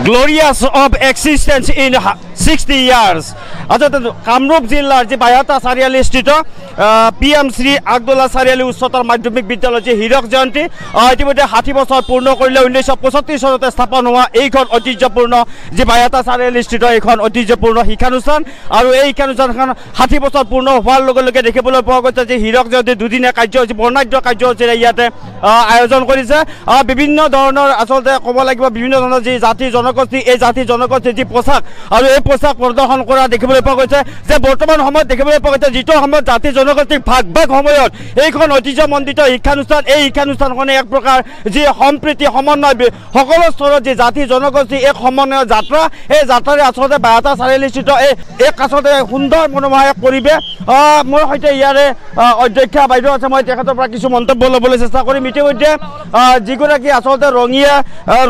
Glorious of existence in 60 years. Kamrup জিলাৰ যে বাইহাটা চাৰিআলি স্থিত PM শ্ৰী আব্দুল্লাহ চাৰিআলি উচ্চতৰ মাধ্যমিক বিদ্যালয় যে হীৰক জয়ন্তী ইতিমধ্যে 60 বছৰ পূৰ্ণ কৰিলে 1965 চনতে স্থাপন হোৱা এইখন ঐতিহ্যপূৰ্ণ যে বাইহাটা চাৰিআলি স্থিত এইখন ঐতিহ্যপূৰ্ণ শিক্ষানুষ্ঠান আৰু এই শিক্ষানুষ্ঠানখন 60 বছৰ পূৰ্ণ হোৱাৰ লগে লগে দেখিবলৈ পোৱা গৈছে যে হীৰক জয়ন্তী দুদিনীয়া কাৰ্যসূচী বৰ্ণাঢ্য কাৰ্যসূচীৰে ইয়াতে আয়োজন কৰিছে বিভিন্ন ধৰণৰ আচলতে ক'ব লাগিব বিভিন্ন ধৰণৰ যি জাতি জনগোষ্ঠী এই জাতি জনগোষ্ঠীৰ যি পোছাক আৰু এই পোছাক প্ৰদৰ্শন কৰা দেখিবলৈ পোৱা গৈছে যে বৰ্তমান সময়ত দেখিবলৈ পোৱা গৈছে যিটো সময়ত জাতি জনগোষ্ঠীক ভাগ ভাগ সময়ত এইখন ঐতিহ্যমণ্ডিত শিক্ষানুষ্ঠান এই শিক্ষানুষ্ঠানখনে এক প্ৰকাৰ যি সম্প্ৰীতি সমন্বয় সকলো স্তৰত যি জাতি জনগোষ্ঠী এক সমন্বয়ৰ যাত্ৰা এই যাত্ৰাৰে আচলতে বাইহাটা চাৰিআলিস্থিত এক আচলতে সুন্দৰ মনোমোহা পৰিৱেশ মোৰ সৈতে ইয়াৰে অধ্যক্ষা বাইদেউ আছে মই তেখেতৰ পৰা কিছু মন্তব্য ল'বলৈ চেষ্টা কৰিম ইতিমধ্যে যিগৰাকী আচলতে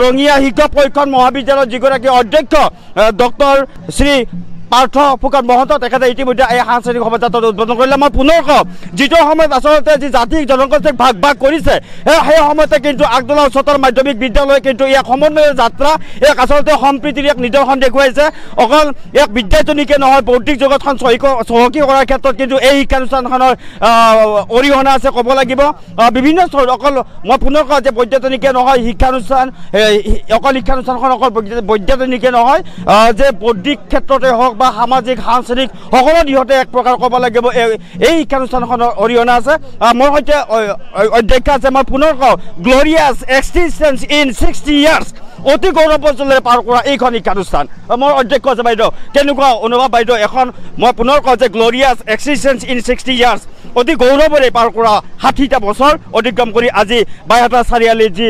ৰঙিয়া শিক্ষক প্ৰশিক্ষণ মহাবিদ্যালয়ৰ যিগৰাকী অধ্যক্ষ ডক্টৰ শ্ৰী পাৰ্থ ফুকন মহন্ত তেখেতে ইতিমধ্যে এই সাংস্কৃতিক শোভাযাত্ৰাটো উদ্বোধন কৰিলে মই পুনৰ কওঁ যিটো সময়ত আচলতে যি জাতি জনগোষ্ঠীক ভাগ ভাগ কৰিছে সেই সময়তে কিন্তু আব্দুল্লাহ উচ্চতৰ মাধ্যমিক বিদ্যালয়ে কিন্তু এক সমন্বয়ৰ যাত্ৰা এক আচলতে সম্প্ৰীতিৰ এক নিদৰ্শন দেখুৱাইছে অকল এক বিদ্যাৰ্থীনিকে নহয় বৌদ্ধিক জগতখন চহকী কৰাৰ ক্ষেত্ৰত কিন্তু এই শিক্ষানুষ্ঠানখনৰ অৰিহণা আছে ক'ব লাগিব বিভিন্ন স্তৰত অকল মই পুনৰ কওঁ যে বৈদ্যাৰ্থীনিকে নহয় শিক্ষানুষ্ঠান অকল শিক্ষানুষ্ঠানখন অকল বৈদ্যাৰ্থীনিকে নহয় যে বৌদ্ধিক ক্ষেত্ৰতে হওক বা সামাজিক সাংস্কৃতিক সকলো দিশতে এক প্ৰকাৰ ক'ব লাগিব এই শিক্ষানুষ্ঠানখনৰ অৰিহণা আছে মোৰ সৈতে অধ্যক্ষ আছে মই পুনৰ কওঁ গ্লৰিয়াছ এক্সিষ্টেঞ্চ ইন 60 ইয়াৰ্ছ অতি গৌৰৱজনৰে পাৰ কৰা এইখন শিক্ষানুষ্ঠান মোৰ অধ্যক্ষ আছে বাইদেউ কেনেকুৱা অনুভৱ বাইদেউ এখন মই পুনৰ কওঁ যে গ্লৰিয়াছ এক্সিষ্টেঞ্চ ইন 60 ইয়াৰ্ছ অতি গৌৰৱেৰে পাৰ কৰা 60টা বছৰ অতিক্ৰম কৰি আজি বাইহাটা চাৰিআলিৰ যি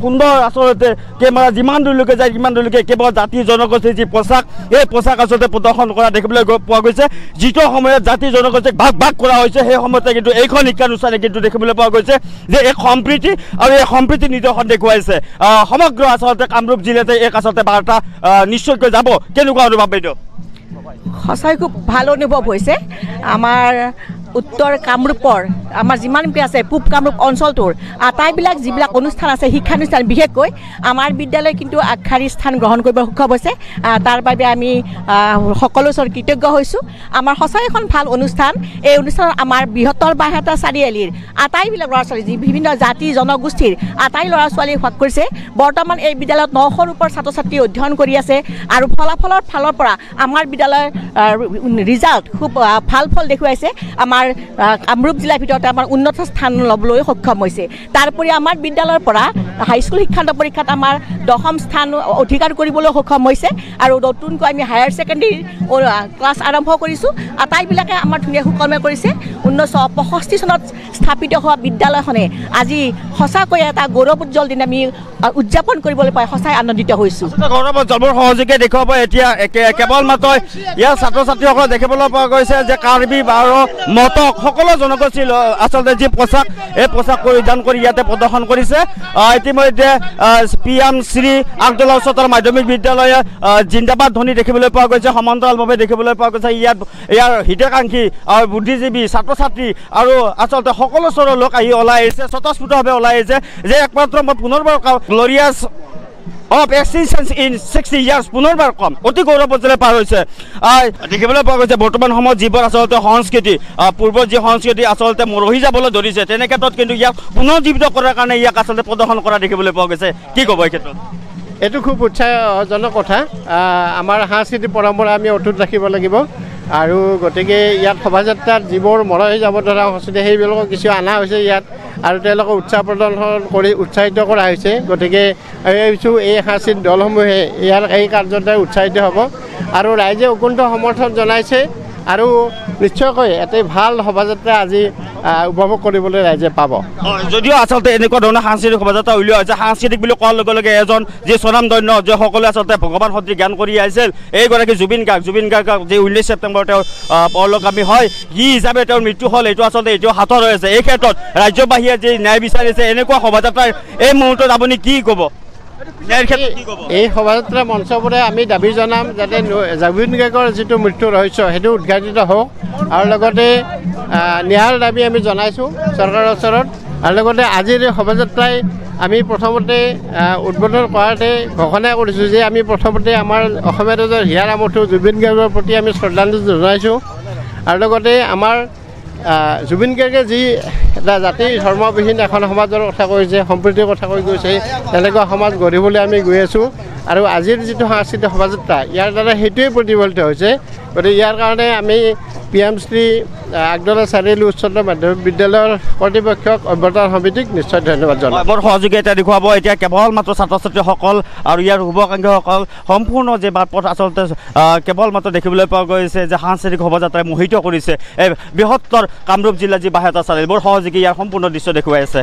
সুন্দৰ আচলতে কেমেৰা যিমান দূৰলৈকে যায় সিমান দূৰলৈকে কেৱল জাতি জনগোষ্ঠীৰ যি পোছাক এই পোছাক আচলতে প্ৰদৰ্শন কৰা দেখিবলৈ পোৱা গৈছে যিটো সময়ত জাতি জনগোষ্ঠীক ভাগ ভাগ কৰা হৈছে সেই সময়তে কিন্তু এইখন শিক্ষানুষ্ঠানে কিন্তু দেখিবলৈ পোৱা গৈছে যে এক সম্প্ৰীতি আৰু এই সম্প্ৰীতি নিদৰ্শন দেখুৱাইছে সমগ্ৰ আচলতে কামৰূপ জিলাতে এক আচলতে বাৰ্তা নিশ্চয়কৈ যাব কেনেকুৱা অনুভৱ বাইদেউ সঁচাই খুব ভাল অনুভৱ হৈছে আমাৰ উত্তৰ কামৰূপৰ আমাৰ যিমান আছে পূব কামৰূপ অঞ্চলটোৰ আটাইবিলাক যিবিলাক অনুষ্ঠান আছে শিক্ষানুষ্ঠান বিশেষকৈ আমাৰ বিদ্যালয় কিন্তু আগশাৰীৰ স্থান গ্ৰহণ কৰিব সক্ষম হৈছে তাৰ বাবে আমি সকলো ওচৰত কৃতজ্ঞ হৈছোঁ আমাৰ সঁচাই এখন ভাল অনুষ্ঠান এই অনুষ্ঠানত আমাৰ বৃহত্তৰ বাইহাটা চাৰিআলিৰ আটাইবিলাক ল'ৰা ছোৱালী যি বিভিন্ন জাতি জনগোষ্ঠীৰ আটাই ল'ৰা ছোৱালী ভাগ কৰিছে বৰ্তমান এই বিদ্যালয়ত 900ৰ ওপৰ ছাত্ৰ ছাত্ৰী অধ্যয়ন কৰি আছে আৰু ফলাফলৰ ফালৰ পৰা আমাৰ বিদ্যালয়ৰ ৰিজাল্ট খুব ভাল ফল দেখুৱাইছে আমাৰ কামৰূপ জিলাৰ ভিতৰতে আমাৰ উন্নত স্থান ল'বলৈ সক্ষম হৈছে তাৰোপৰি আমাৰ বিদ্যালয়ৰ পৰা হাইস্কুল শিক্ষান্ত পৰীক্ষাত আমাৰ 10ম স্থান অধিকাৰ কৰিবলৈ সক্ষম হৈছে আৰু নতুনকৈ আমি হায়াৰ ছেকেণ্ডেৰী ক্লাছ আৰম্ভ কৰিছোঁ আটাইবিলাকে আমাৰ ধুনীয়া সুকৰ্ম কৰিছে 1965 চনত স্থাপিত হোৱা বিদ্যালয়খনে আজি সঁচাকৈ এটা গৌৰৱ উজ্জ্বল দিন আমি উদযাপন কৰিবলৈ পাই সঁচাই আনন্দিত হৈছোঁ গৌৰৱ উজ্জ্বলৰ সহযোগে দেখুৱাব এতিয়া কেৱল মাত্ৰ ইয়াৰ ছাত্ৰ ছাত্ৰীসকলক দেখিবলৈ পোৱা গৈছে যে কাৰ্বি বাৰো মটক সকলো জনগোষ্ঠীৰ আচলতে যি পোছাক এই পোছাক পৰিধান কৰি ইয়াতে প্ৰদৰ্শন কৰিছে ইতিমধ্যে PM শ্ৰী আব্দুল্লাহ উচ্চতৰ মাধ্যমিক বিদ্যালয়ে জিন্দাবাদ ধ্বনি দেখিবলৈ পোৱা গৈছে সমান্তৰালভাৱে দেখিবলৈ পোৱা গৈছে ইয়াৰ হিতাকাংক্ষী আৰু বুদ্ধিজীৱী ছাত্ৰ ছাত্ৰী আৰু আচলতে সকলো স্তৰৰ লোক আহি ওলাই আহিছে স্বতঃস্ফূৰ্তভাৱে ওলাই আহিছে যে একমাত্ৰ মই পুনৰবাৰ glorious of existence in 60 years পুনৰবাৰ কম অতি গৌৰৱজনৰে পাৰ হৈছে দেখিবলৈ পোৱা গৈছে বৰ্তমান সময়ত যিবোৰ আচলতে সংস্কৃতি পূৰ্বৰ যি সংস্কৃতি আচলতে মৰহি যাবলৈ ধৰিছে তেনে ক্ষেত্ৰত কিন্তু ইয়াক পুনৰুজ্জীৱিত কৰাৰ কাৰণে ইয়াক আচলতে প্ৰদৰ্শন কৰা দেখিবলৈ পোৱা গৈছে কি ক'ব এই ক্ষেত্ৰত এইটো খুব উৎসাহজনক কথা আমাৰ সাংস্কৃতিক পৰম্পৰা আমি অটুট ৰাখিব লাগিব আৰু গতিকে ইয়াত শোভাযাত্ৰাত যিবোৰ মৰহি যাব ধৰা সংস্কৃতি সেইবিলাকক কিছু অনা হৈছে ইয়াত আৰু তেওঁলোকক উৎসাহ প্ৰদৰ্শন কৰি উৎসাহিত কৰা হৈছে গতিকে এই সাংস্কৃতিক দলসমূহে ইয়াৰ এই কাৰ্যত উৎসাহিত হ'ব আৰু ৰাইজে অকুণ্ঠ সমৰ্থন জনাইছে আৰু নিশ্চয়কৈ এটি ভাল শোভাযাত্ৰা আজি উপভোগ কৰিবলৈ ৰাইজে পাব যদিও আচলতে এনেকুৱা ধৰণৰ সাংস্কৃতিক শোভাযাত্ৰা উলিওৱা হৈছে সাংস্কৃতিক বুলি কোৱাৰ লগে লগে এজন যি স্বনামধন্য যে সকলোৱে আচলতে ভগৱান সদৃশ জ্ঞান কৰি আহিছিল এইগৰাকী জুবিন গাৰ্গ যি 19 ছেপ্টেম্বৰ তেওঁ পৰলোকগামী হয় কি হিচাপে তেওঁৰ মৃত্যু হ'ল এইটো আচলতে এতিয়াও হাতত হৈ আছে এই ক্ষেত্ৰত ৰাজ্যবাসীয়ে যি ন্যায় বিচাৰিছে এনেকুৱা শোভাযাত্ৰাৰ এই মুহূৰ্তত আপুনি কি ক'ব এই শোভাযাত্ৰা মঞ্চবোৰে আমি দাবী জনাম যাতে জুবিন গাৰ্গৰ যিটো মৃত্যু ৰহস্য সেইটো উদ্ঘাটিত হওক আৰু লগতে ন্যায়ৰ দাবী আমি জনাইছোঁ চৰকাৰৰ ওচৰত আৰু লগতে আজিৰ শোভাযাত্ৰাই আমি প্ৰথমতে উদ্বোধন কৰাতে ঘোষণা কৰিছোঁ যে আমি প্ৰথমতে আমাৰ অসমীয়া ৰাজ্যৰ হিয়াৰ আমঠু জুবিন গাৰ্গৰ প্ৰতি আমি শ্ৰদ্ধাঞ্জলি জনাইছোঁ আৰু লগতে আমাৰ জুবিন গাৰ্গে যি এটা জাতি ধৰ্মবিহীন এখন সমাজৰ কথা কৈছে সম্প্ৰীতিৰ কথা কৈ গৈছে তেনেকুৱা সমাজ গঢ়িবলৈ আমি গৈ আছোঁ আৰু আজিৰ যিটো সাংস্কৃতিক শোভাযাত্ৰা ইয়াৰ দ্বাৰা সেইটোৱে প্ৰতিফলিত হৈছে গতিকে ইয়াৰ কাৰণে আমি PMশ্ৰী আগদলা চাৰিআলি উচ্চতৰ মাধ্যমিক বিদ্যালয়ৰ কৰ্তৃপক্ষক অভ্যৰ্থনা সমিতিক নিশ্চয় ধন্যবাদ জনাওঁ বৰ সহযোগিতা দেখুৱাব এতিয়া কেৱল মাত্ৰ ছাত্ৰ ছাত্ৰীসকল আৰু ইয়াৰ শুভাকাংক্ষীসকল সম্পূৰ্ণ যে বাটপথ আচলতে কেৱল মাত্ৰ দেখিবলৈ পোৱা গৈছে যে সাংস্কৃতিক শোভাযাত্ৰাই মোহিত কৰিছে এই বৃহত্তৰ কামৰূপ জিলাৰ যি বাহেতা চাৰিআলি বৰ সহযোগী ইয়াৰ সম্পূৰ্ণ দৃশ্য দেখুৱাই আছে।